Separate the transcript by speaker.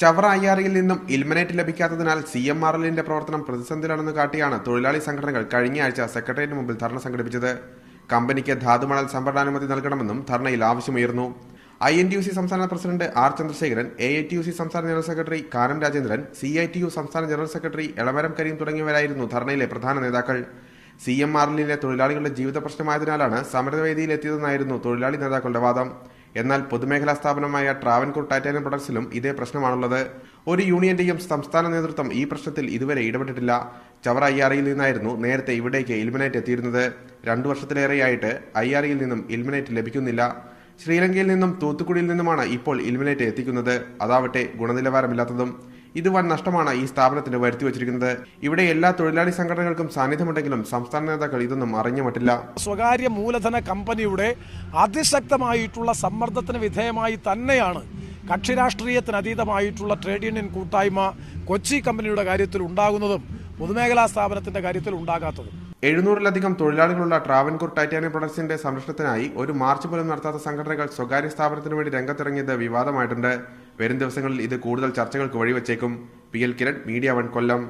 Speaker 1: ചവറ അയ്യാറിയിൽ നിന്നും ഇൽമനേറ്റ് ലഭിക്കാത്തതിനാൽ CMRLന്റെ പ്രവർത്തനം പ്രതിസന്ധിയിലാണെന്ന് കാട്ടിയാണ് തൊഴിലാളി സംഘടനകൾ കഴിഞ്ഞയാഴ്ച സെക്രട്ടേറിയറ്റിന് മുമ്പിൽ ധർണ സംഘടിപ്പിച്ചത്. കമ്പനിക്ക് ധാതുമണൽ സംഭരണാനുമതി നൽകണമെന്നും ധർണയിൽ ആവശ്യമുയർന്നു. INTUC സംസ്ഥാന പ്രസിഡന്റ് R ചന്ദ്രശേഖരൻ, AITUC സംസ്ഥാന general secretary Kanam Rajendran, CITU സംസ്ഥാന ജനറൽ സെക്രട്ടറി എളമരം കരീം തുടങ്ങിയവരായിരുന്നു ധർണയിലെ പ്രധാന നേതാക്കൾ. CMRLലെ തൊഴിലാളികളുടെ ജീവിത പ്രശ്നമായതിനാലാണ് സമരവേദിയിലെത്തിയതെന്നായിരുന്നു തൊഴിലാളി നേതാക്കളുടെ വാദം. എന്നാൽ പൊതുമേഖലാ സ്ഥാപനമായ ട്രാവൻകൂർ ടൈറ്റാനിയം പ്രൊഡക്ട്സിലും ഇതേ പ്രശ്നമാണുള്ളത്. ഒരു യൂണിയന്റെയും സംസ്ഥാന നേതൃത്വം ഈ പ്രശ്നത്തിൽ ഇതുവരെ ഇടപെട്ടിട്ടില്ല. ചവറ അയ്യാറിയിൽ നിന്നായിരുന്നു നേരത്തെ ഇവിടേക്ക് ഇൽമിനേറ്റ് എത്തിയിരുന്നത്. 2 വർഷത്തിലേറെയായിട്ട് അയ്യാറിയിൽ നിന്നും ഇൽമിനേറ്റ് ലഭിക്കുന്നില്ല. ശ്രീലങ്കയിൽ നിന്നും തൂത്തുക്കുടിയിൽ നിന്നുമാണ് ഇപ്പോൾ ഇൽമിനേറ്റ് എത്തിക്കുന്നത്. അതാവട്ടെ ഗുണനിലവാരമില്ലാത്തതും. ഇത് വൻ നഷ്ടമാണ് ഈ സ്ഥാപനത്തിന് വരുത്തിവച്ചിരിക്കുന്നത്. ഇവിടെ എല്ലാ തൊഴിലാളി സംഘടനകൾക്കും സാന്നിധ്യമുണ്ടെങ്കിലും സംസ്ഥാന നേതാക്കൾ ഇതൊന്നും അറിഞ്ഞു മട്ടില്ല.
Speaker 2: സ്വകാര്യ മൂലധന കമ്പനിയുടെ അതിശക്തമായിട്ടുള്ള സമ്മർദ്ദത്തിന് വിധേയമായി തന്നെയാണ് കക്ഷി രാഷ്ട്രീയത്തിന് അതീതമായിട്ടുള്ള ട്രേഡ് യൂണിയൻ കൂട്ടായ്മ കൊച്ചി കമ്പനിയുടെ കാര്യത്തിൽ ഉണ്ടാകുന്നതും പൊതുമേഖലാ സ്ഥാപനത്തിന്റെ കാര്യത്തിൽ ഉണ്ടാകാത്തതും.
Speaker 1: 700-ലധികം തൊഴിലാളികളുള്ള ട്രാവൻകൂർ ടൈറ്റാനിയം പ്രൊഡക്ട്സിന്റെ സംരക്ഷണത്തിനായി ഒരു മാർച്ച് പോലും നടത്താത്ത സംഘടനകൾ സ്വകാര്യ സ്ഥാപനത്തിനു വേണ്ടി രംഗത്തിറങ്ങിയത് വിവാദമായിട്ടുണ്ട്. വരും ദിവസങ്ങളിൽ ഇത് കൂടുതൽ ചർച്ചകൾക്ക് വഴിവെച്ചേക്കും. PL കിരൺ, മീഡിയ 1 കൊല്ലം.